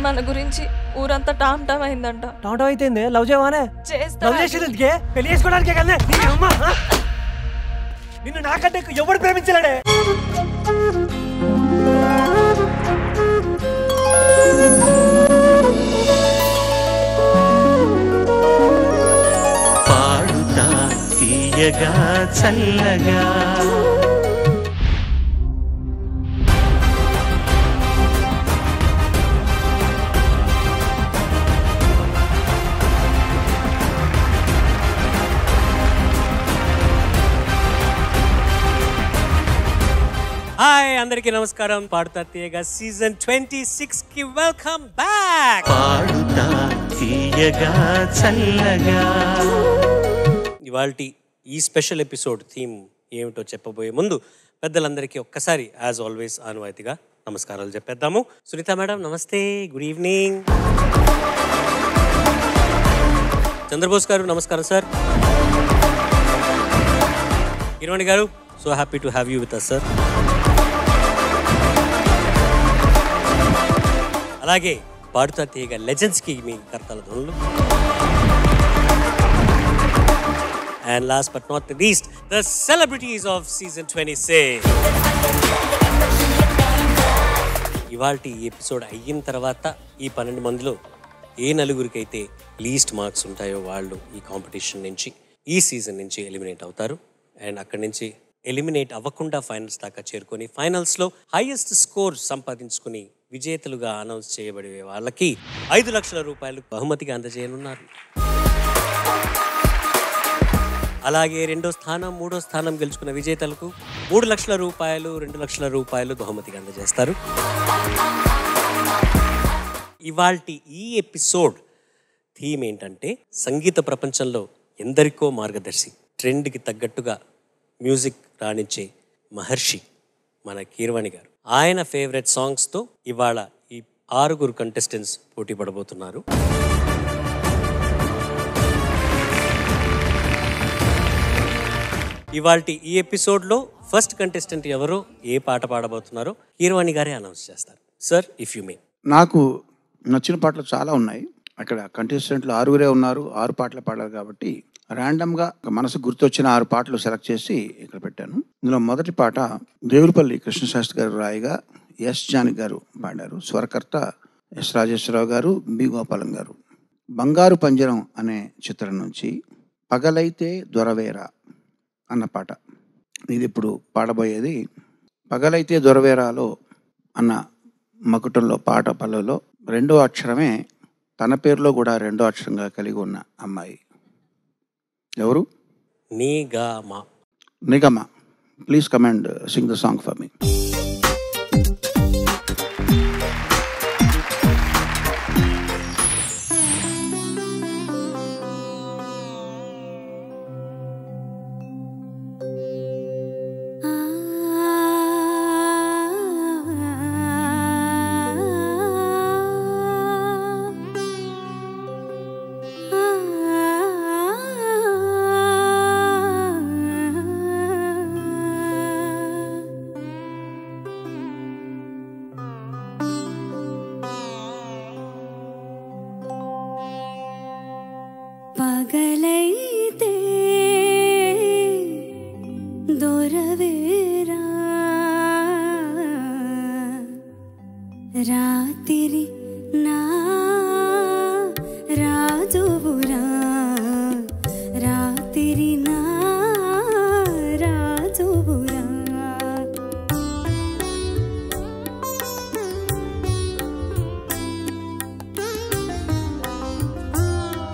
మన గురించి ఊరంతా టామ్ టామ్ అయిందంట. టామ్ టామ్ అయితే లవ్ చేయవానే? చేస్తా. పెళ్లి చేసుకోవడానికే కదా. నిన్ను నాకంటే ఎవడు ప్రేమించలేడే. పాడుతా తీయగా చల్లగా హాయ్ అందరికీ నమస్కారం. పాడుతా తీయగా సీజన్ 26 కి వెల్కమ్ బ్యాక్. పాడుతా తీయగా చల్లగా. ఇవాల్టి ఈ స్పెషల్ ఎపిసోడ్ థీమ్ ఏమిటో చెప్పబోయే ముందు పెద్దలందరికీ ఒక్కసారి యాజ్ ఆల్వేస్ ఆనవాయితీగా నమస్కారాలు చెప్పేద్దాము. సునీత మేడం నమస్తే, గుడ్ ఈవినింగ్. చంద్రబోస్ గారు నమస్కారం సార్. కిరణ్ గారు so happy to have you with us sir. అలాగే పాడుతా తీయగా లెజెండ్స్కి మీ కర్తల ధోనులు. And last but not the least, the celebrities of season 26. ఇవాల్టి ఈ ఎపిసోడ్ అయిన తర్వాత ఈ 12 మందిలో ఏ నలుగురికైతే లీస్ట్ మార్క్స్ ఉంటాయో వాళ్ళు ఈ కాంపిటీషన్ నుంచి, ఈ సీజన్ నుంచి ఎలిమినేట్ అవుతారు. అండ్ అక్కడి నుంచి ఎలిమినేట్ అవ్వకుండా ఫైనల్స్ దాకా చేరుకొని ఫైనల్స్లో హైయెస్ట్ స్కోర్ సంపాదించుకుని విజేతలుగా అనౌన్స్ చేయబడే వాళ్ళకి 5 లక్షల రూపాయలు బహుమతిగా అందజేయనున్నారు. అలాగే 2వ స్థానం 3వ స్థానం గెలుచుకున్న విజేతలకు 3 లక్షల రూపాయలు 2 లక్షల రూపాయలు బహుమతిగా అందజేస్తారు. ఇవాల్టి ఈ ఎపిసోడ్ థీమ్ ఏంటంటే సంగీత ప్రపంచంలో ఎందరికో మార్గదర్శి, ట్రెండ్కి తగ్గట్టుగా మ్యూజిక్ రాణించే మహర్షి మన కీరవాణి గారు. ఆయన ఫేవరెట్ సాంగ్స్తో ఇవాళ ఈ 6 కంటెస్టెంట్స్ పోటీ పడబోతున్నారు. ఇవాల్టి ఈ ఎపిసోడ్లో ఫస్ట్ కంటెస్టెంట్ ఎవరో, ఏ పాట పాడబోతున్నారో కీరవాణి గారే అనౌన్స్ చేస్తారు. Sir if you may. నాకు నచ్చిన పాటలు చాలా ఉన్నాయి. అక్కడ కంటెస్టెంట్లు 6 ఉన్నారు, 6 పాటలు పాడారు కాబట్టి ర్యాండమ్గా మనసు గుర్తొచ్చిన 6 పాటలు సెలెక్ట్ చేసి ఇక్కడ పెట్టాను. ఇందులో మొదటి పాట దేవులపల్లి కృష్ణశాస్త్రి గారు రాయగా ఎస్ జానకి గారు పాడారు. స్వరకర్త ఎస్ రాజేశ్వరరావు గారు, బి గోపాలం గారు. బంగారు పంజరం అనే చిత్రం నుంచి పగలైతే దొరవేరా అన్న పాట. ఇది ఇప్పుడు పాడబోయేది. పగలైతే దొరవేరాలో అన్న మకుటంలో పాట పల్లెలో 2వ అక్షరమే తన పేరులో కూడా 2వ అక్షరంగా కలిగి ఉన్న అమ్మాయి ఎవరు? Nigama. Nigama. Please come and sing the song for me. పగలైతే దొరవేరా రాత్రి నా రాజువురా రాత్రి నా రాజువురా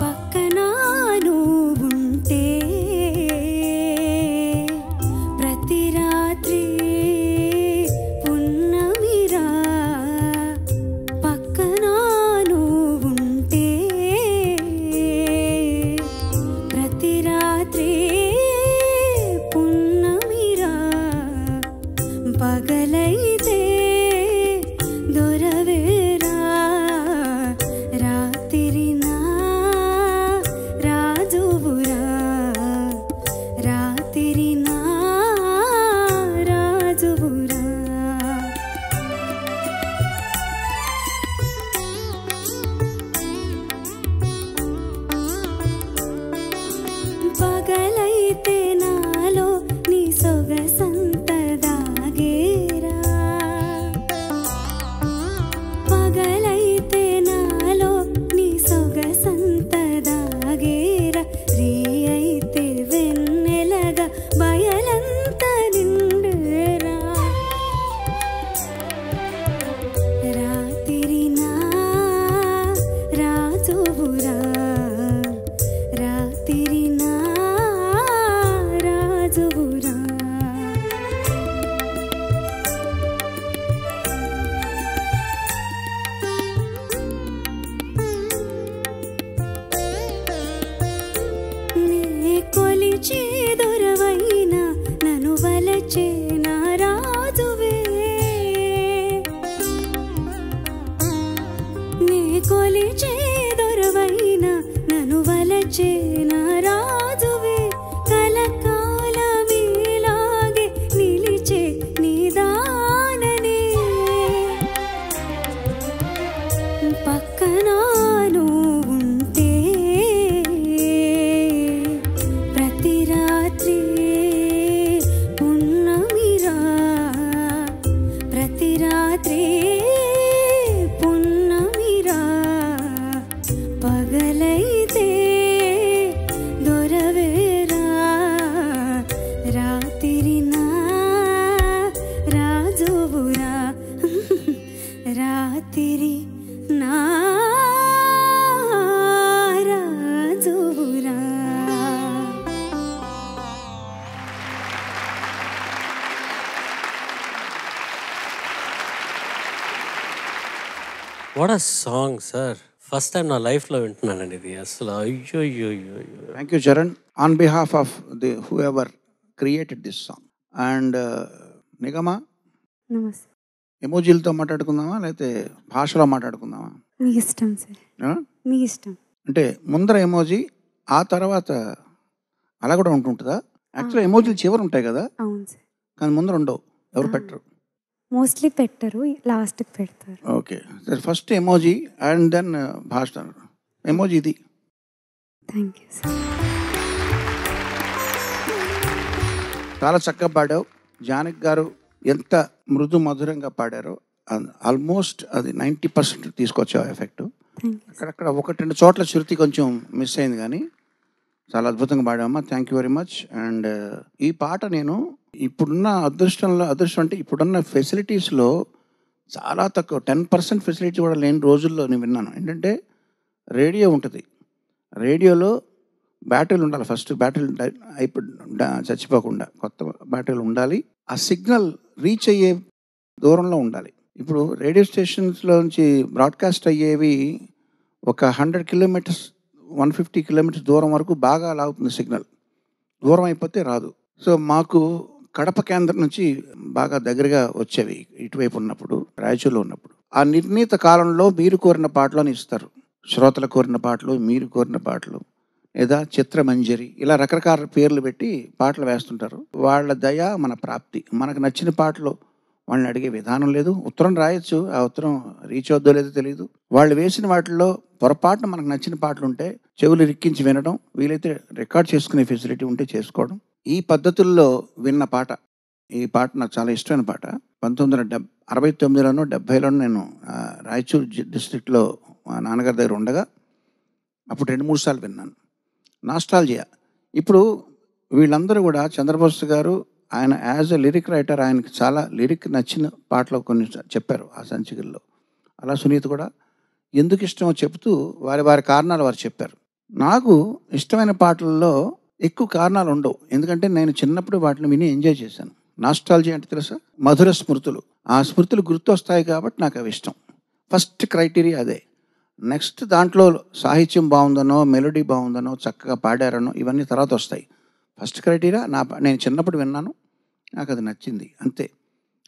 పక్కన కొలిచే దొరవైన నన్ను వలచే నా రాజువే కలకాలమేలాగే నిలిచే నీదాననే పక్కన నువ్వుంటే ప్రతి రాత్రి పున్నమిరా ప్రతి రాత్రి పున్నమిరా పగలైతే దొరవేరా రాత్రి నా రాజువురా రాత్రి నా రాజువురా what a song sir. First time నా లైఫ్లో వింటున్నానండి ఇది. అసలు అయ్యో అయ్యో అయ్యో. Thank you Charan. On behalf of the whoever created this song and Nigama, namaste. ఎమోజీలతో మాట్లాడుకుందామా లేకపోతే భాషలో మాట్లాడుకుందామా? మీ ఇష్టం సార్, మీ ఇష్టం. అంటే ముందర ఎమోజీ, ఆ తర్వాత అలా కూడా ఉంటుంటుందా? యాక్చువల్గా ఎమోజీలు చివరి ఉంటాయి కదా, అవును సార్. కానీ ముందర ఉండవు, ఎవరు పెట్టరు. మోస్ట్లీ పెట్టరు, లాస్ట్కి పెడతారు. Okay, first emoji and then భాష. ఎమోజీ ఇది. Thank you sir. చాలా చక్కగా పాడావు. జానకి గారు ఎంత మృదు మధురంగా పాడారో ఆల్మోస్ట్ అది 90% తీసుకొచ్చావు ఎఫెక్ట్. అక్కడక్కడ ఒకటి రెండు చోట్ల శృతి కొంచెం మిస్ అయింది, కానీ చాలా అద్భుతంగా పాడామా. Thank you very much. And ఈ పాట నేను ఇప్పుడున్న అదృష్టం అంటే ఇప్పుడున్న ఫెసిలిటీస్లో చాలా తక్కువ, 10% ఫెసిలిటీ కూడా లేని రోజుల్లో నేను విన్నాను. ఏంటంటే రేడియో ఉంటుంది, రేడియోలో బ్యాటరీలు ఉండాలి. ఫస్ట్ బ్యాటరీలు చచ్చిపోకుండా కొత్త బ్యాటరీలు ఉండాలి. ఆ సిగ్నల్ రీచ్ అయ్యే దూరంలో ఉండాలి. ఇప్పుడు రేడియో స్టేషన్స్లోంచి బ్రాడ్కాస్ట్ అయ్యేవి ఒక 100 కిలోమీటర్స్ 150 కిలోమీటర్స్ దూరం వరకు బాగా లాగుతుంది సిగ్నల్. దూరం అయిపోతే రాదు. సో మాకు కడప కేంద్రం నుంచి బాగా దగ్గరగా వచ్చేవి ఇటువైపు ఉన్నప్పుడు, రాయచూరులో ఉన్నప్పుడు. ఆ నిర్ణీత కాలంలో మీరు కోరిన పాటలను ఇస్తారు. శ్రోతలు కోరిన పాటలు, మీరు కోరిన పాటలు, లేదా చిత్రమంజరి, ఇలా రకరకాల పేర్లు పెట్టి పాటలు వేస్తుంటారు. వాళ్ళ దయ మన ప్రాప్తి. మనకు నచ్చిన పాటలు వాళ్ళని అడిగే విధానం లేదు. ఉత్తరం రాయొచ్చు, ఆ ఉత్తరం రీచ్ అవుద్దో లేదో తెలియదు. వాళ్ళు వేసిన వాటిల్లో పొరపాటున మనకు నచ్చిన పాటలు ఉంటే చెవులు రిక్కించి వినడం, వీలైతే రికార్డ్ చేసుకునే ఫెసిలిటీ ఉంటే చేసుకోవడం. ఈ పద్ధతుల్లో విన్న పాట, ఈ పాట నాకు చాలా ఇష్టమైన పాట. 1969లోనో 70లోనో నేను రాయచూరు డిస్ట్రిక్ట్లో మా నాన్నగారి దగ్గర ఉండగా అప్పుడు 2-3 సార్లు విన్నాను. నాస్టాల్జియా. ఇప్పుడు వీళ్ళందరూ కూడా, చంద్రబోస్ గారు ఆయన యాజ్ ఎ లిరిక్ రైటర్, ఆయనకి చాలా లిరిక్ నచ్చిన పాటలు కొన్ని చెప్పారు ఆ సంచికల్లో. అలా సునీత కూడా ఎందుకు ఇష్టమో చెప్తూ వారి కారణాలు వారు చెప్పారు. నాకు ఇష్టమైన పాటల్లో ఎక్కువ కారణాలు ఉండవు, ఎందుకంటే నేను చిన్నప్పుడు వాటిని విని ఎంజాయ్ చేశాను. నాస్టాల్జియా అంటే తెలుసా? మధుర స్మృతులు. ఆ స్మృతులు గుర్తొస్తాయి కాబట్టి నాకు అవి ఇష్టం. ఫస్ట్ క్రైటీరియా అదే. నెక్స్ట్ దాంట్లో సాహిత్యం బాగుందనో, మెలోడీ బాగుందనో, చక్కగా పాడారనో, ఇవన్నీ తర్వాత వస్తాయి. ఫస్ట్ క్రైటీరియా నేను చిన్నప్పుడు విన్నాను, నాకు అది నచ్చింది, అంతే.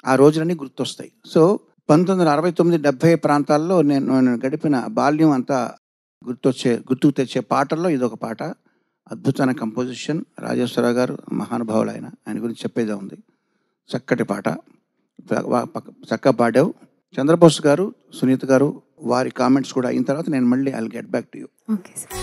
ఆ రోజులన్నీ గుర్తొస్తాయి. సో 1969-70 ప్రాంతాల్లో నేను గడిపిన బాల్యం అంతా గుర్తుకు తెచ్చే పాటల్లో ఇదొక పాట. అద్భుతమైన కంపోజిషన్, రాజేశ్వరరావు గారు మహానుభావులు. ఆయన గురించి చెప్పేదే ఉంది. చక్కటి పాట, చక్కగా పాడావు. చంద్రబోస్ గారు, సునీత గారు, వారి కామెంట్స్ కూడా అయిన తర్వాత నేను మళ్ళీ I'll get back to you. Okay sir.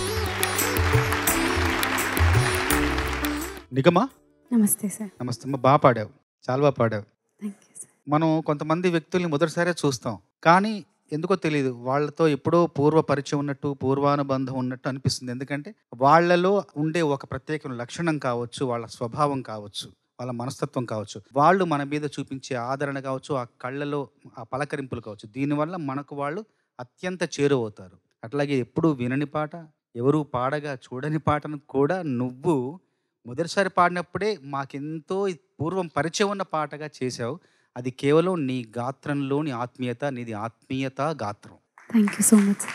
Nigama, namaste sir. నమస్తే అమ్మ. బాగా పాడావు, చాలా బాగా పాడావు. Thank you sir. మనం కొంతమంది వ్యక్తుల్ని మొదటిసారే చూస్తాం, కానీ ఎందుకో తెలియదు, వాళ్ళతో ఎప్పుడో పూర్వ పరిచయం ఉన్నట్టు, పూర్వానుబంధం ఉన్నట్టు అనిపిస్తుంది. ఎందుకంటే వాళ్ళలో ఉండే ఒక ప్రత్యేకమైన లక్షణం కావచ్చు, వాళ్ళ స్వభావం కావచ్చు, వాళ్ళ మనస్తత్వం కావచ్చు, వాళ్ళు మన మీద చూపించే ఆదరణ కావచ్చు, ఆ కళ్ళలో ఆ పలకరింపులు కావచ్చు, దీనివల్ల మనకు వాళ్ళు అత్యంత చేరువవుతారు. అట్లాగే ఎప్పుడూ వినని పాట, ఎవరు పాడగా చూడని పాటను కూడా నువ్వు మొదటిసారి పాడినప్పుడే మాకెంతో పూర్వం పరిచయం ఉన్న పాటగా చేశావు. అది కేవలం నీ గాత్రంలోని ఆత్మీయత, నీది ఆత్మీయత గాత్రం. Thank you so much.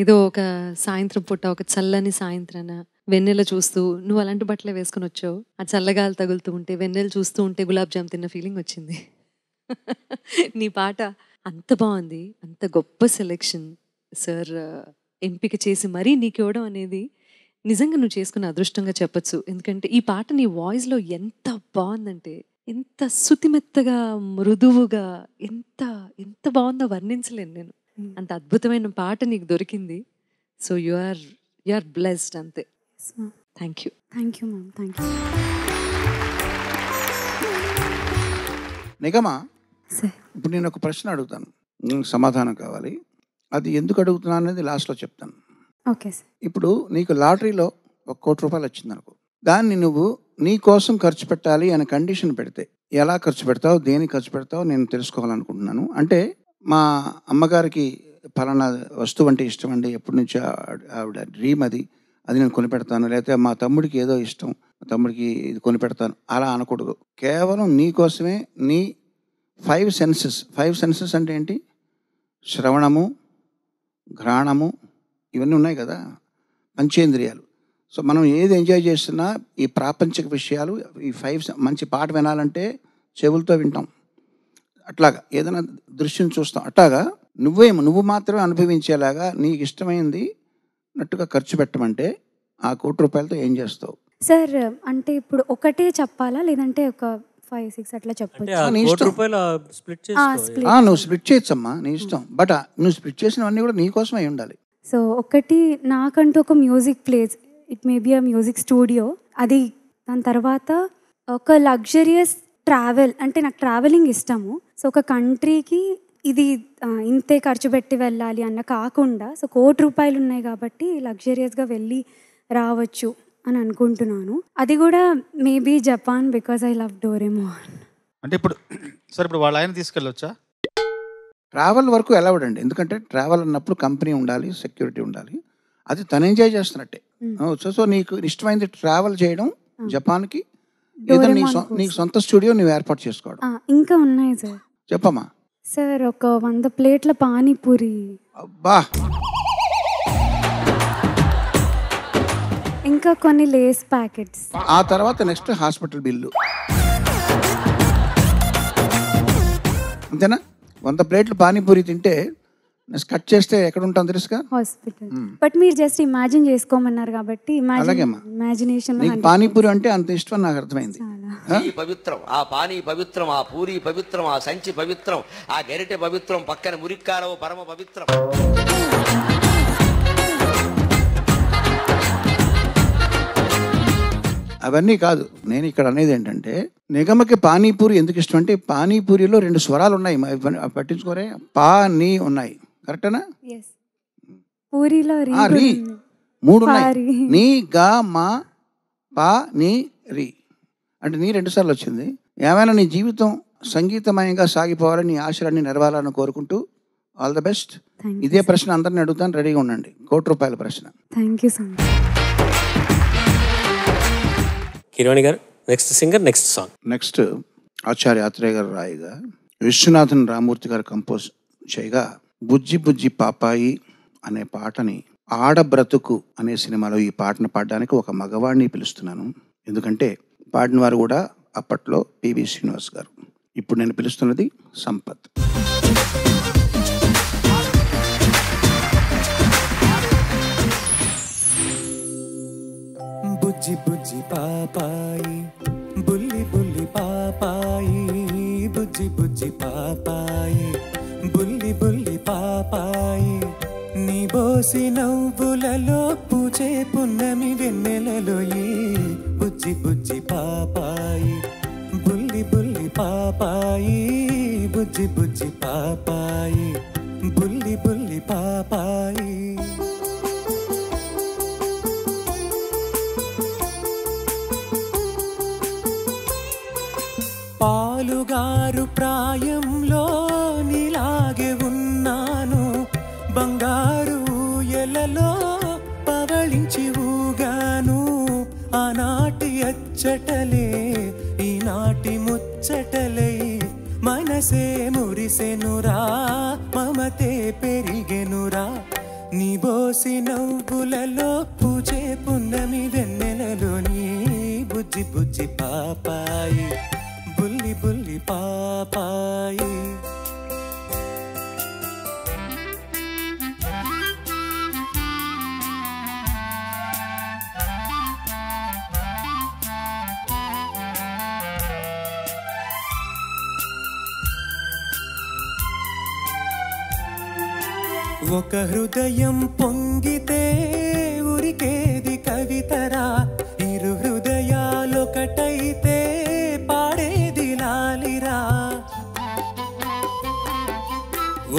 ఏదో ఒక సాయంత్రం పూట, ఒక చల్లని సాయంత్రాన వెన్నెల చూస్తూ, నువ్వు అలాంటి బట్టలే వేసుకుని వచ్చావు. ఆ చల్లగాలు తగులుతూ ఉంటే, వెన్నెల చూస్తూ ఉంటే గులాబ్ జామ్ తిన్న ఫీలింగ్ వచ్చింది. నీ పాట అంత బాగుంది, అంత గొప్ప సెలెక్షన్ సార్ ఎంపిక చేసి మరీ నీకు ఇవ్వడం అనేది నిజంగా నువ్వు చేసుకున్న అదృష్టంగా చెప్పొచ్చు. ఎందుకంటే ఈ పాట నీ వాయిస్లో ఎంత బాగుందంటే, ఎంత శుతిమెత్తగా మృదువుగా, ఎంత ఎంత బాగుందో వర్ణించలేను నేను. అంత అద్భుతమైన పాట నీకు దొరికింది. సో యు ఆర్ బ్లెస్డ్ అంతే. Thank you. Thank you ma'am. Thank you Nigama. Sir. ఇప్పుడు నేను ఒక ప్రశ్న అడుగుతాను, నీకు సమాధానం కావాలి. అది ఎందుకు అడుగుతున్నా అనేది లాస్ట్లో చెప్తాను. Okay sir. ఇప్పుడు నీకు లాటరీలో ₹1,00,00,000 వచ్చిందనుకో, దాన్ని నువ్వు నీ కోసం ఖర్చు పెట్టాలి అనే కండిషన్ పెడితే ఎలా ఖర్చు పెడతావు, దేనికి ఖర్చు పెడతావు నేను తెలుసుకోవాలనుకుంటున్నాను. అంటే మా అమ్మగారికి ఫలానా వస్తువు అంటే ఇష్టం అండి, ఎప్పటి నుంచో ఆవిడ డ్రీమ్ అది నేను కొనిపెడతాను, లేకపోతే మా తమ్ముడికి ఏదో ఇష్టం, మా తమ్ముడికి ఇది కొనిపెడతాను, అలా అనకూడదు. కేవలం నీ కోసమే నీ 5 సెన్సెస్ అంటే ఏంటి? శ్రవణము, ఘ్రాణము, ఇవన్నీ ఉన్నాయి కదా, పంచేంద్రియాలు. సో మనం ఏది ఎంజాయ్ చేస్తున్నా ఈ ప్రాపంచిక విషయాలు, ఈ 5 మంచి పాట వినాలంటే చెవులతో వింటాం, అట్లాగా ఏదైనా దృశ్యం చూస్తాం, అట్లాగా నువ్వు మాత్రమే అనుభవించేలాగా నీకు ఇష్టమైంది నట్టుగా ఖర్చు పెట్టమంటే ఆ ₹1,00,00,000 ఏం చేస్తావు? సార్ అంటే ఇప్పుడు ఒకటే చెప్పాలా లేదంటే ఒక 5-6 అట్లా చెప్పచ్చు? నువ్వు స్ప్లిట్ చేయొచ్చమ్మా, నీ ఇష్టం. బట్ నువ్వు స్ప్లిట్ చేసినవన్నీ కూడా నీ కోసమే ఉండాలి. సో ఒకటి నాకంటూ ఒక music plays, it may be a music studio, అది. దాని తర్వాత ఒక లగ్జరియస్ ట్రావెల్, అంటే నాకు ట్రావెలింగ్ ఇష్టము. సో ఒక కంట్రీకి ఇది ఇంతే ఖర్చు పెట్టి వెళ్ళాలి అన్న కాకుండా, సో ₹1,00,00,000 ఉన్నాయి కాబట్టి లగ్జరియస్గా వెళ్ళి రావచ్చు అని అనుకుంటున్నాను. అది కూడా maybe Japan, because I love Doraemon. అంటే ఇప్పుడు సార్ ఇప్పుడు వాళ్ళ ఆయన తీసుకెళ్ళొచ్చా? ట్రావెల్ వరకు అలౌడ్, ఎందుకంటే ట్రావెల్ అన్నప్పుడు కంపెనీ ఉండాలి, సెక్యూరిటీ ఉండాలి, అది తను ఎంజాయ్ చేస్తున్నట్టే. సో నీకు ఇష్టమైంది ట్రావెల్ చేయడం జపాన్కి, ఏదో నీకు సొంత స్టూడియో నువ్వు ఏర్పాటు చేసుకోవడం. ఇంకా ఉన్నాయి సార్. చెప్పమ్మా. సార్ ఒక 100 ప్లేట్ల పానీపూరి. అబ్బా. ఇంకా కొన్ని లేస్ ప్యాకెట్స్. ఆ తర్వాత నెక్స్ట్ హాస్పిటల్ బిల్లు, అంతేనా? 100 ప్లేట్లు పానీపూరి తింటే కట్ చేస్తే ఎక్కడ ఉంటాం తెలుసుగా? హాస్పిటల్. బట్ మీరు జస్ట్ ఇమాజిన్ చేసుకోమన్నారు కాబట్టి ఇమాజినేషన్. నీకు పానీపూరి అంటే అంత ఇష్టం నాకు అర్థమైంది. పవిత్రం, ఆ పానీ పవిత్రం, ఆ పూరి పవిత్రం, ఆ సంచి పవిత్రం, ఆ గరిటె పవిత్రం, పక్కన మురిక్కారవ పరమ పవిత్రం. అవన్నీ కాదు, నేను ఇక్కడ అనేది ఏంటంటే నిగమకి పానీపూరి ఎందుకు ఇష్టం అంటే పానీపూరిలో 2 స్వరాలు ఉన్నాయి, పట్టించుకోరే, పా నీ ఉన్నాయి, కరెక్టేనా? పూరిలో రీ 3 ఉన్నాయి, నీ గా మా పా నీ రీ, అంటే నీ 2 సార్లు వచ్చింది. ఏమైనా నీ జీవితం సంగీతమయంగా సాగిపోవాలని, నీ ఆశలన్నీ నెరవేరాలని కోరుకుంటూ ఆల్ ద బెస్ట్. ఇదే ప్రశ్న అందరిని అడుగుతాను, రెడీగా ఉండండి. ₹1,00,00,000 ప్రశ్న. Thank you so much. Kirani గారు next singer, next song. Next Acharya Atreya గారు రాయిగా, విశ్వనాథన్ రామూర్తి గారు కంపోజ్ చేయగా, బుజ్జి బుజ్జి పాపాయి అనే పాటని ఆడబ్రతుకు అనే సినిమాలో ఈ పాటను పాడడానికి ఒక మగవాడిని పిలుస్తున్నాను. ఎందుకంటే పాడిన వారు కూడా అప్పట్లో పివి శ్రీనివాస్ గారు. ఇప్పుడు నేను పిలుస్తున్నది సంపత్. బుజ్జి బుజ్జి పాపాయి, బుల్లి బుల్లి పాపాయి, బుజ్జి బుజ్జి పాపాయి, బుల్లి బుల్లి పాపాయి, నీ బోసి నవ్వులలో పూచే పున్నమి వెన్నెలలో ఈ బుజ్జి బుజ్జి పాపాయి, బుల్లి బుల్లి పాపాయి, బుజ్జి బుజ్జి పాపాయి, బుల్లి బుల్లి పాపాయి. పాలుగారు ప్రాయంలో నీలాగే ఉన్నాను, బంగారు ఎలలో పవళించి ఊగాను, ఆనాటి అచ్చటలే ఈనాటి ముచ్చటలై మనసే మురిసెనురా, మమతే పెరిగెనురా, నీ బోసి నవ్వులలో పూచే పున్నమి వెన్నెలలో నీ బుజ్జి బుజ్జి పాపాయి, బుల్లి బుల్లి పాపాయి. ఒక హృదయం పొంగితే ఉరికేది కవితరా, ఇరు హృదయాలొకటైతే పాడేది లాలిరా.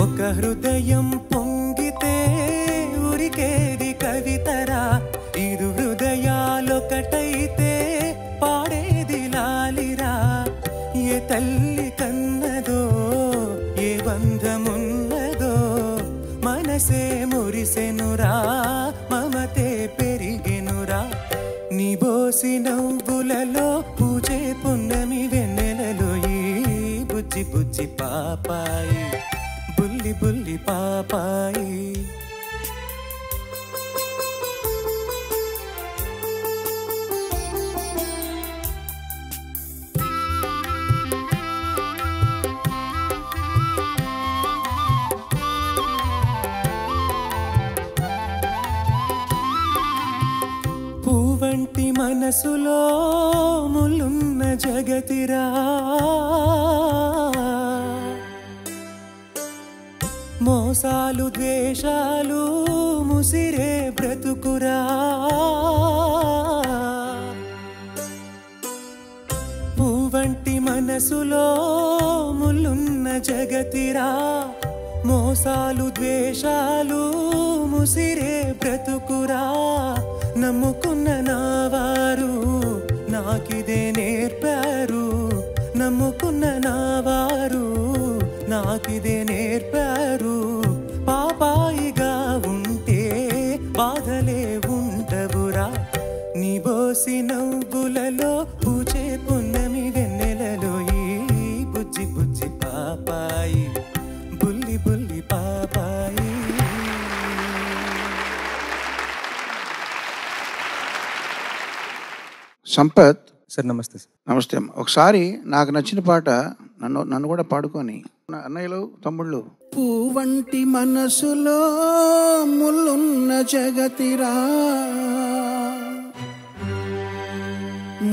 ఒక హృదయం పొంగితే ఉరికేది కవితరా, ఇరు హృదయాలొకటైతే పాడేది లాలిరా. ఏ తల్లి కన్నదో ఏ బంధమున్నదో మనసే మురిసెనురా, మమతే పెరిగెనురా. నీ బోసి నవ్వులలో పూజే పున్నమి వెన్నెలలో ఈ బుజ్జి బుజ్జి పాపాయి, బుల్లి బుల్లి పాపాయి. పూవంటి మనసులో ములున్న జగతిరా, మోసాలు ద్వేషాలు ముసిరే బ్రతుకురా. పూవంటి మనసులో ములున్న జగతిరా, మోసాలు ద్వేషాలు ముసిరే బ్రతుకురా. నమ్ముకున్న నావారు నాకిదే నేర్పారు, నమ్ముకున్న నావారు నాకిదే నేర్పారు. పాపాయిగా ఉంటే బాధలే ఉండవురా. నీ బోసి నవ్వులలో పూచే పున్నమి వెన్నెలలో ఈ బుజ్జి బుజ్జి పాపాయి, బుల్లి బుల్లి పాపాయి. సంపత్ సార్ నమస్తే సార్. నమస్తే అమ్మ. ఒకసారి నాకు నచ్చిన పాట నన్ను కూడా పాడుకొని, అన్నయ్యలు తమ్ముళ్ళు. పూవంటి మనసులో ముల్లున్న జగతిరా,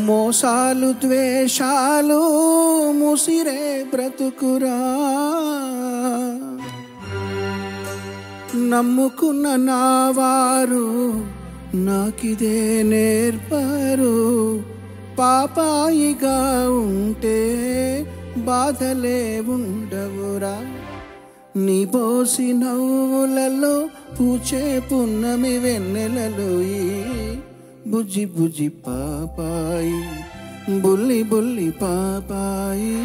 మోసాలు ద్వేషాలు ముసిరే బ్రతుకురా. నమ్ముకున్న నావారు నాకిదే నేర్పారు. పాపాయిగా ఉంటే బాధలే ఉండవురా. నీ బోసి నవ్వులలో పూచే పున్నమి వెన్నెలలో ఈ బుజ్జి బుజ్జి పాపాయి, బుల్లి బుల్లి పాపాయి.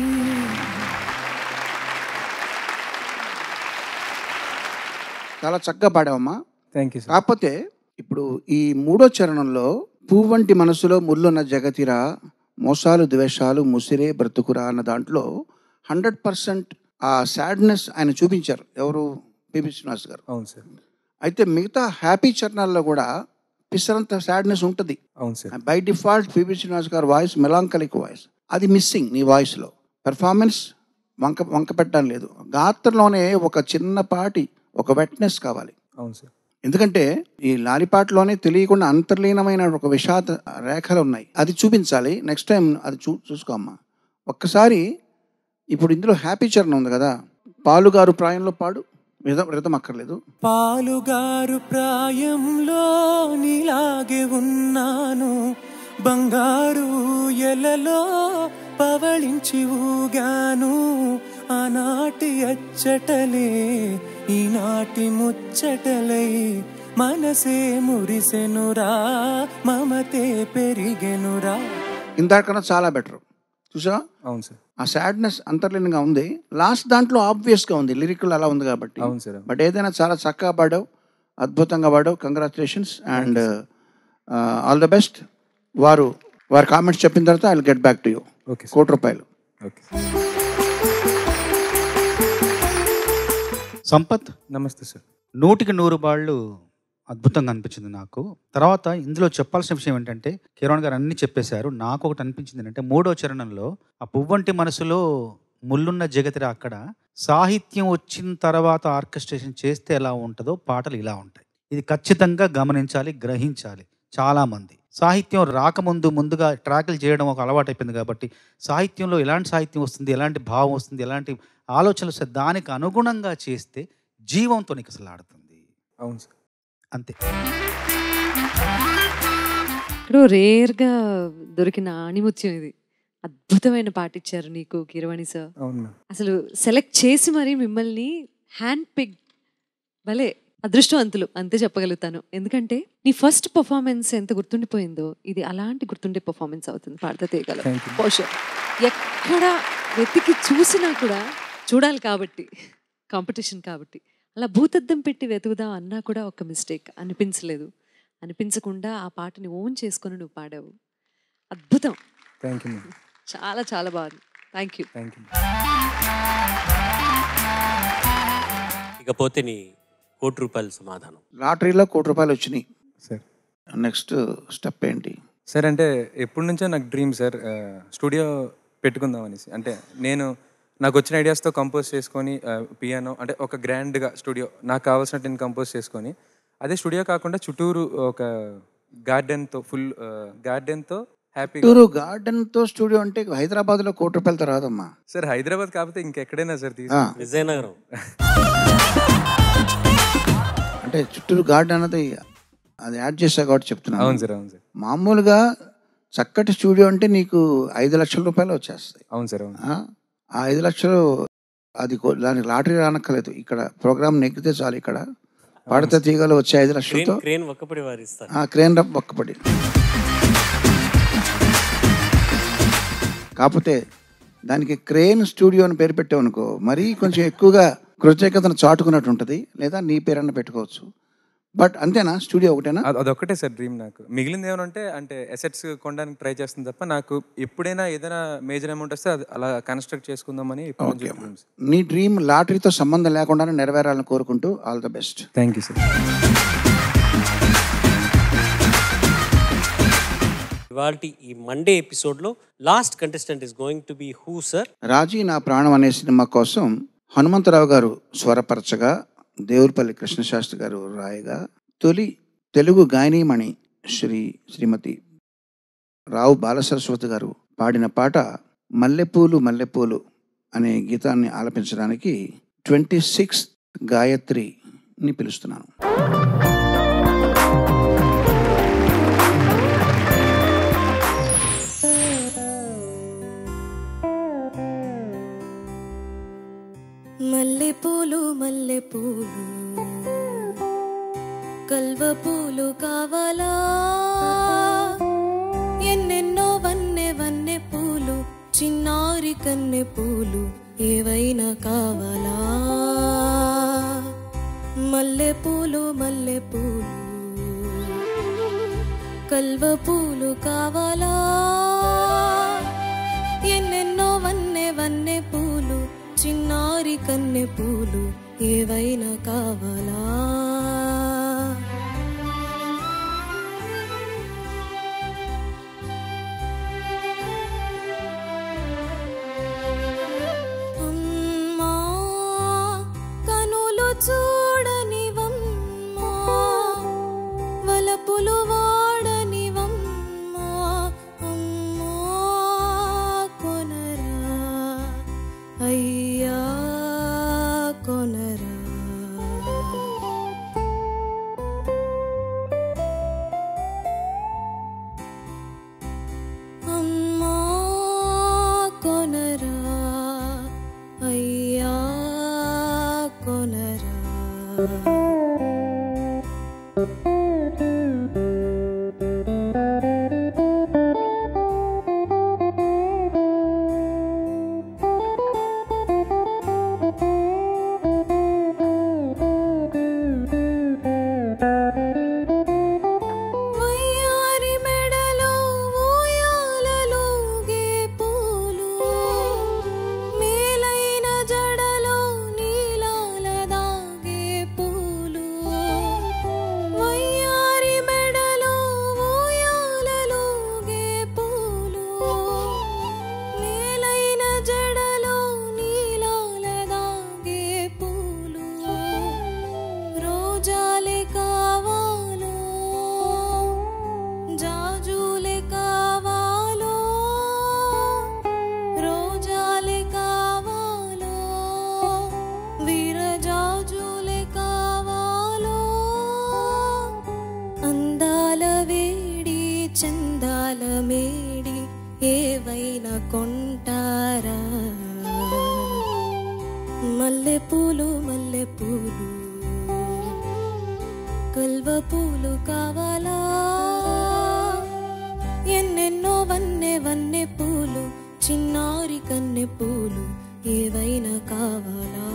చాలా చక్కగా పాడావమ్మా. Thank you sir. కాకపోతే ఇప్పుడు ఈ మూడో చరణంలో పువ్వంటి మనసులో ముళ్ళున్న జగతిరా, మోసాలు ద్వేషాలు ముసిరే బ్రతుకురా అన్న దాంట్లో 100% ఆ సాడ్నెస్ ఆయన చూపించారు. ఎవరు? పిబి శ్రీనివాస్ గారు. అవును సార్. అయితే మిగతా హ్యాపీ చరణాల్లో కూడా పిసరంత సాడ్నెస్ ఉంటుంది. అవును sir. By default PB Srinivas గారు వాయిస్ మెలాంకలిక్ వాయిస్, అది మిస్సింగ్ నీ వాయిస్లో. పెర్ఫార్మెన్స్ వంక పెట్టడం లేదు, గాత్రలోనే ఒక చిన్నపాటి ఒక వెట్నెస్ కావాలి. అవును సార్. ఎందుకంటే ఈ లాలిపాటలోనే తెలియకుండా అంతర్లీనమైన ఒక విషాద రేఖలు ఉన్నాయి, అది చూపించాలి. నెక్స్ట్ టైం అది చూసుకోమ్మా ఒక్కసారి. ఇప్పుడు ఇందులో హ్యాపీ చరణం ఉంది కదా, పాలుగారు ప్రాయంలో పాడు, రితం అక్కర్లేదు. పాలుగారు ప్రాయంలో నీలాగే ఉన్నాను, బంగారు ఎలలో పవళించి ఊగాను. ఆనాటి అచ్చటలే ఈనాటి ముచ్చటలై మనసే మురిసెనురా, మమతే పెరిగెనురా. ఇందాకన్నా చాలా బెటర్ చూసా. అవును సార్. ఆ సాడ్నెస్ అంతర్లీనంగా ఉంది, లాస్ట్ దాంట్లో ఆబ్వియస్గా ఉంది, లిరికల్ అలా ఉంది కాబట్టి. అవును సార్. బట్ ఏదైనా చాలా చక్కగా పాడావు, అద్భుతంగా పాడావు. Congratulations and all the best. వారి కామెంట్స్ చెప్పిన తర్వాత I will get back to you. Okay. ₹1,00,00,000. Okay. Sampath namaste sir. 100కి 100 బాళ్ళు అద్భుతంగా అనిపించింది నాకు. తర్వాత ఇందులో చెప్పాల్సిన విషయం ఏంటంటే కిరణ్ గారు అన్నీ చెప్పేశారు. నాకు ఒకటి అనిపించింది ఏంటంటే 3వ చరణంలో ఆ పువ్వంటి మనసులో ముళ్ళున్న జగతిరా అక్కడ సాహిత్యం వచ్చిన తర్వాత ఆర్కెస్ట్రేషన్ చేస్తే ఎలా ఉంటుందో పాటలు ఇలా ఉంటాయి. ఇది ఖచ్చితంగా గమనించాలి, గ్రహించాలి. చాలామంది సాహిత్యం రాకముందు ముందుగా ట్రాకులు చేయడం ఒక అలవాటు అయిపోయింది కాబట్టి సాహిత్యంలో ఎలాంటి సాహిత్యం వస్తుంది, ఎలాంటి భావం వస్తుంది, ఎలాంటి ఆలోచనలు వస్తాయి, దానికి అనుగుణంగా చేస్తే జీవంతో నీకు అసలు ఆడుతుంది. అవును సార్, అంతే. ఇప్పుడు రేర్గా దొరికిన ఆణిముత్యం ఇది. అద్భుతమైన పాట ఇచ్చారు నీకు కీరవాణి సార్. అవును మ్యామ్. అసలు సెలెక్ట్ చేసి మరి మిమ్మల్ని హ్యాండ్ పిక్ భలే అదృష్టవంతులు అంతే చెప్పగలుగుతాను. ఎందుకంటే నీ ఫస్ట్ పర్ఫార్మెన్స్ ఎంత గుర్తుండిపోయిందో ఇది అలాంటి గుర్తుండే పర్ఫార్మెన్స్ అవుతుంది పాడతా తీయగల. పోషర్ ఎక్కడ వెతికి చూసినా కూడా చూడాలి కాబట్టి, కాంపిటీషన్ కాబట్టి అలా భూతద్దం పెట్టి వెతుకుదాం అన్నా కూడా ఒక మిస్టేక్ అనిపించలేదు. అనిపించకుండా ఆ పాటని ఓన్ చేసుకొని నువ్వు పాడావు. అద్భుతం. Thank you ma'am. చాలా చాలా బాగుంది. Thank you. Thank you. ఇకపోతే నీ ₹1,00,00,000 సమాధానం. లాటరీలో ₹1,00,00,000 వచ్చినాయి సార్. నెక్స్ట్ స్టెప్ ఏంటి సార్? అంటే ఎప్పటి నుంచో నాకు డ్రీమ్ సార్, స్టూడియో పెట్టుకుందాం అనేసి. అంటే నాకు వచ్చిన ఐడియాస్తో కంపోజ్ చేసుకొని పియానో అంటే ఒక గ్రాండ్గా స్టూడియో నాకు కావాల్సినట్టు నేను కంపోజ్ చేసుకొని, అదే స్టూడియో కాకుండా చుట్టూరు ఒక గార్డెన్తో ఫుల్ గార్డెన్తో హ్యాపీ గార్డెన్తో స్టూడియో అంటే హైదరాబాద్లో ₹1,00,00,000 రాదమ్మా సార్. హైదరాబాద్ కాకపోతే ఇంకెక్కడైనా సార్ విజయనగరం అంటే చుట్టూరు గార్డెన్ అన్నది అది యాడ్ చేశా కాబట్టి చెప్తున్నాను. అవును సార్, అవును సార్. మామూలుగా చక్కటి స్టూడియో అంటే నీకు ₹5 లక్షల వచ్చేస్తాయి. అవును సార్, అవును. ఆ 5 లక్షలు అది దానికి లాటరీ రానక్కర్లేదు. ఇక్కడ ప్రోగ్రామ్ నెగ్గితే చాలు. ఇక్కడ పాడితే తీగలు వచ్చే 5 లక్షలతో క్రేన్ ఒక్కపడి వారిస్తారు. క్రేన్ ఒక్కపడి. కాకపోతే దానికి క్రేన్ స్టూడియో అని పేరు పెట్టావనుకో మరీ కొంచెం ఎక్కువగా కృతజ్ఞతను చాటుకున్నట్టు ఉంటుంది. లేదా నీ పేరన్న పెట్టుకోవచ్చు. బట్ అంతేనా? స్టూడియో ఒకటేనా? అదొక్కటే సార్ డ్రీమ్. నాకు మిగిలింది ఏమంటే అంటే అసెట్స్ కొనడానికి ట్రై చేస్తుంది తప్ప నాకు ఎప్పుడైనా ఏదైనా మేజర్ అమౌంట్ వస్తే అది అలా కన్స్ట్రక్ట్ చేసుకుందామని. నీ డ్రీమ్ లాటరీతో సంబంధం లేకుండానే నెరవేరాలని కోరుకుంటూ all the best. Thank you sir. ఇవాళ ఈ మండే ఎపిసోడ్లో last contestant is going to be who sir? రాజీ నా ప్రాణం అనే సినిమా కోసం హనుమంతరావు గారు స్వరపరచగా, దేవులపల్లి కృష్ణశాస్త్రి గారు రాయగా, తొలి తెలుగు గాయనీమణి శ్రీమతి రావు బాలసరస్వతి గారు పాడిన పాట మల్లెపూలు మల్లెపూలు అనే గీతాన్ని ఆలపించడానికి 26 గాయత్రిని పిలుస్తున్నాను. మల్లెపూలు మల్లెపూలు కల్వ పూలు కావాలా, ఎన్నెన్నో వన్నె వన్నె పూలు, చిన్నారి కన్నె పూలు ఏవైనా కావాలా. మల్లెపూలు మల్లెపూలు కల్వ పూలు కావాలా, ఎన్నెన్నో వన్నె వన్నె పూలు, చిన్నారి కన్నె పూలు ఏవైనా కావాలా. అమ్మా కనులు చూడనివమ్మా, వలపులు వాడనివమ్మా, అమ్మా కొనరా అయ్యా కొనరా. అమ్మా కొనరా అయ్యా కొనరా. వయ్యారి మెడలో ఊయాలలుగే పూలు, మేలైన జడలో నీలాల దాగే పూలు, మల్లెపూలు మల్లెపూలు కల్వ పూలు కావాలా ఎన్నెన్నో వన్నె వన్నె పూలు చిన్నారి కన్నె పూలు ఏవైనా కావాలా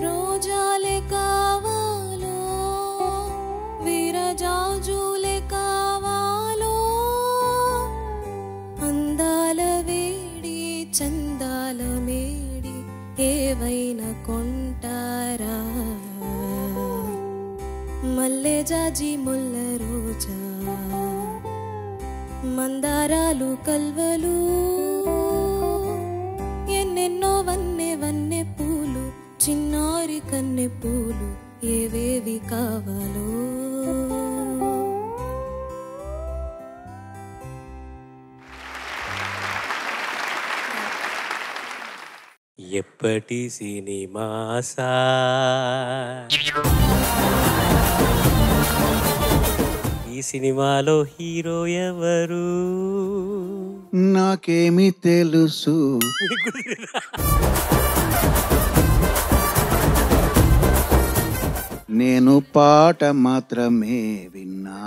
రోజాలే కావాలో విరజాజులే కావాలో అందాల వేడి చందాల మేడి ఏవైనా కొంటారా మల్లె జాజి ముల్ల రోజా మందారాలు కల్వలు ఎన్నెన్నో వన్నె వన్నె పూలు చిన్నారి కన్నె పూలు ఏవేవి కావాలో ఎప్పటి సినిమాసా ఈ సినిమాలో హీరో ఎవరు? నాకేమి తెలుసు. నేను పాట మాత్రమే విన్నా.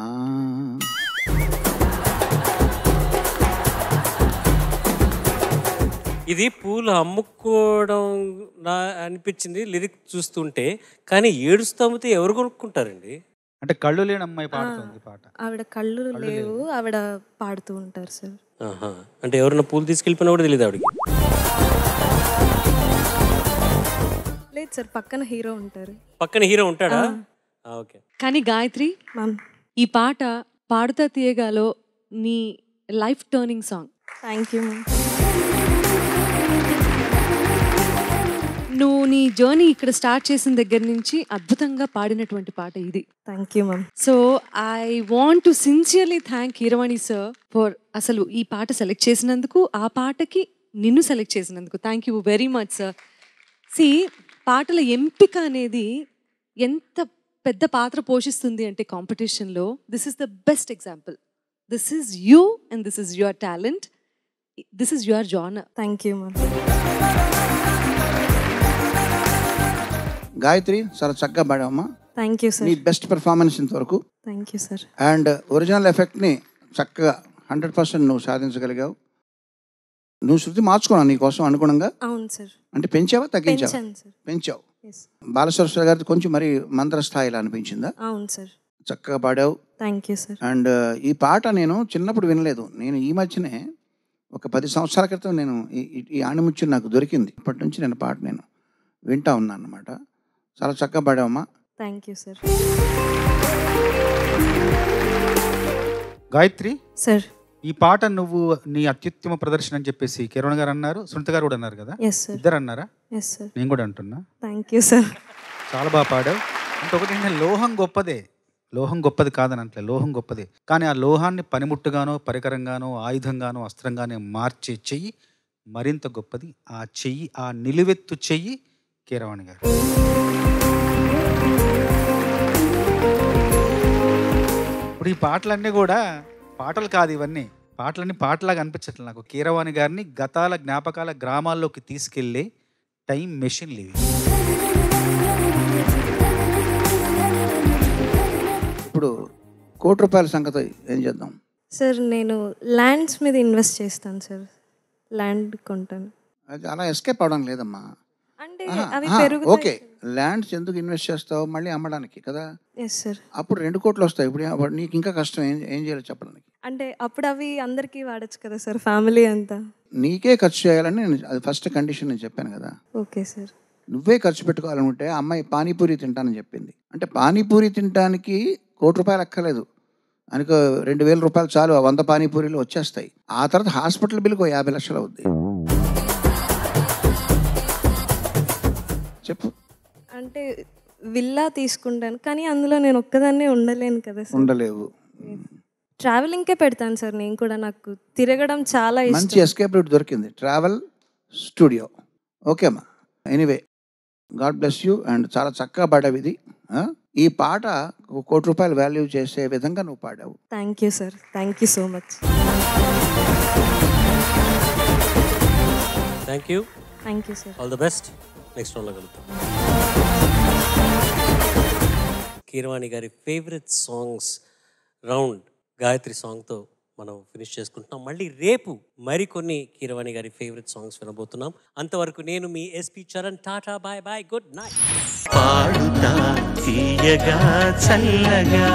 ఇది పూలు అమ్ముకోవడం నా అనిపించింది లిరిక్ చూస్తుంటే, కానీ ఏడుస్తూ అమ్మితే ఎవరు కొనుక్కుంటారండి? అంటే కళ్ళు లేని అమ్మాయి పాడుతుంది పాట. ఆవిడ కళ్ళు లేవు, ఆవిడ పాడుతూ ఉంటారు సార్. అంటే ఎవరైనా పూలు తీసుకెళ్ళిపోయినా కూడా తెలియదు ఆవిడకి? లేదు సార్, పక్కన హీరో ఉంటారు. పక్కన హీరో ఉంటాడా? ఓకే. కానీ గాయత్రి, ఈ పాట పాడుతా తీయగాలో నీ life turning song. Thank you ma'am. నువ్వు నీ జర్నీ ఇక్కడ స్టార్ట్ చేసిన దగ్గర నుంచి అద్భుతంగా పాడినటువంటి పాట ఇది. Thank you ma'am. So I want to sincerely thank Keeravani sir for అసలు ఈ పాట సెలెక్ట్ చేసినందుకు, ఆ పాటకి నిన్ను సెలెక్ట్ చేసినందుకు. Thank you very much sir. See, పాటల ఎంపిక అనేది ఎంత పెద్ద పాత్ర పోషిస్తుంది అంటే కాంపిటీషన్లో, this is the best example. This is you and this is your talent, this is your genre. Thank you ma'am. Gayatri, చాలా చక్కగా పాడావమ్మా. Thank you sir. నీ బెస్ట్ పెర్ఫార్మెన్స్ ఇంతవరకు. Thank you sir. And original ఎఫెక్ట్ని చక్కగా 100% నువ్వు సాధించగలిగావు. నువ్వు శృతి మార్చుకున్నావు నీ కోసం అనుగుణంగా. అవును సార్. అంటే పెంచావా తగ్గించావా? పెంచావు. బాలసరస్వతి గారి కొంచెం మరి మంత్ర స్థాయిలో అనిపించిందా? అవును సార్. చక్కగా పాడావు. Thank you sir. అండ్ ఈ పాట నేను చిన్నప్పుడు వినలేదు. నేను ఈ మధ్యనే ఒక 10 సంవత్సరాల క్రితం నేను ఈ ఆణిముత్యం నాకు దొరికింది. అప్పటి నుంచి నేను పాట నేను వింటా ఉన్నాను అన్నమాట. చాలా చక్కగా పాడావమ్మా. Thank you sir. Gayatri sir, ఈ పాట నువ్వు నీ అత్యుత్తమ ప్రదర్శన అని చెప్పేసి కిరణ్ గారు అన్నారు, సునీత గారు కూడా అన్నారు కదా? Yes sir. ఇద్దరు అన్నారా? Yes sir. నేను కూడా అంటున్నా. Thank you sir. చాలా బాగా పాడావు. అంటే ఒకటి ఏంటంటే, లోహం గొప్పదే, లోహం గొప్పది కాదని అంటే లోహం గొప్పదే, కానీ ఆ లోహాన్ని పనిముట్టుగానో పరికరంగానో ఆయుధంగానో అస్త్రంగానో మార్చే చెయ్యి మరింత గొప్పది. ఆ చెయ్యి, ఆ నిలువెత్తు చెయ్యి కీరవాణి గారు. ఇప్పుడు ఈ పాటలన్నీ కూడా పాటలు కాదు, ఇవన్నీ పాటలన్నీ పాటలాగా అనిపించట్లేదు నాకు. కీరవాణి గారిని గతాల జ్ఞాపకాల గ్రామాల్లోకి తీసుకెళ్లే టైం మెషిన్లు ఇవి. ఇప్పుడు ₹1,00,00,000 సంగతి ఏం చేద్దాం సార్? నేను ల్యాండ్స్ మీద ఇన్వెస్ట్ చేస్తాను సార్. ల్యాండ్ కొంటాను. అది అలా ఎస్కేప్ అవడం లేదమ్మా. అంటే అవి పెరుగుతాయి. ఓకే, ల్యాండ్స్ ఎందుకు ఇన్వెస్ట్ చేస్తావు? మళ్ళీ అమ్మడానికి కదా. Yes sir. అప్పుడు 2 కోట్లు వస్తాయి. ఇప్పుడు నీకు ఇంకా కష్టం. ఏం చేయాలో చెప్పడానికి. అంటే అప్పుడు అవి అందరికీ వాడచ్చు కదా సార్, ఫ్యామిలీ అంతా. నీకే ఖర్చు చేయాలని నేను అది ఫస్ట్ కండిషన్ నేను చెప్పాను కదా. Okay sir. నువ్వే ఖర్చు పెట్టుకోవాలనుకుంటే అమ్మాయి పానీపూరి తింటానని చెప్పింది. అంటే పానీపూరి తినడానికి ₹1,00,00,000 అక్కర్లేదు. అనుకో, ₹2,000 చాలు. 100 పానీపూరీలు వచ్చేస్తాయి. ఆ తర్వాత హాస్పిటల్ బిల్లుకు 50 లక్షలు అవుద్ది. చెప్పు. అంటే విల్లా తీసుకుంటాను, కానీ అందులో నేను ఒక్కదాన్నే ఉండలేను కదా సార్. ఉండలేవు. ట్రావెలింగ్కే పెడతాను సార్ నేను కూడా. నాకు తిరగడం చాలా ఇష్టం. మంచి ఎస్కేప్ రూట్ దొరికింది, ట్రావెల్ స్టూడియో. ఓకే అమ్మా. Anyway, God bless you. And చాలా చక్కగా పాడావు ఇది. ఈ పాట ₹1 కోటి వాల్యూ చేసే విధంగా నువ్వు పాడావు. Thank you sir, thank you so much. Thank you. Thank you sir. All the best. Next రౌండ్లో కలుద్దాం. కీరవాణి గారి ఫేవరెట్ సాంగ్స్ రౌండ్ గాయత్రి సాంగ్తో మనం ఫినిష్ చేసుకుంటున్నాం. మళ్ళీ రేపు మరికొన్ని కీరవాణి గారి ఫేవరెట్ సాంగ్స్ వినబోతున్నాం. అంతవరకు నేను మీ SP Charan. Tata, bye bye, good night. పాడుతా తీయగా చల్లగా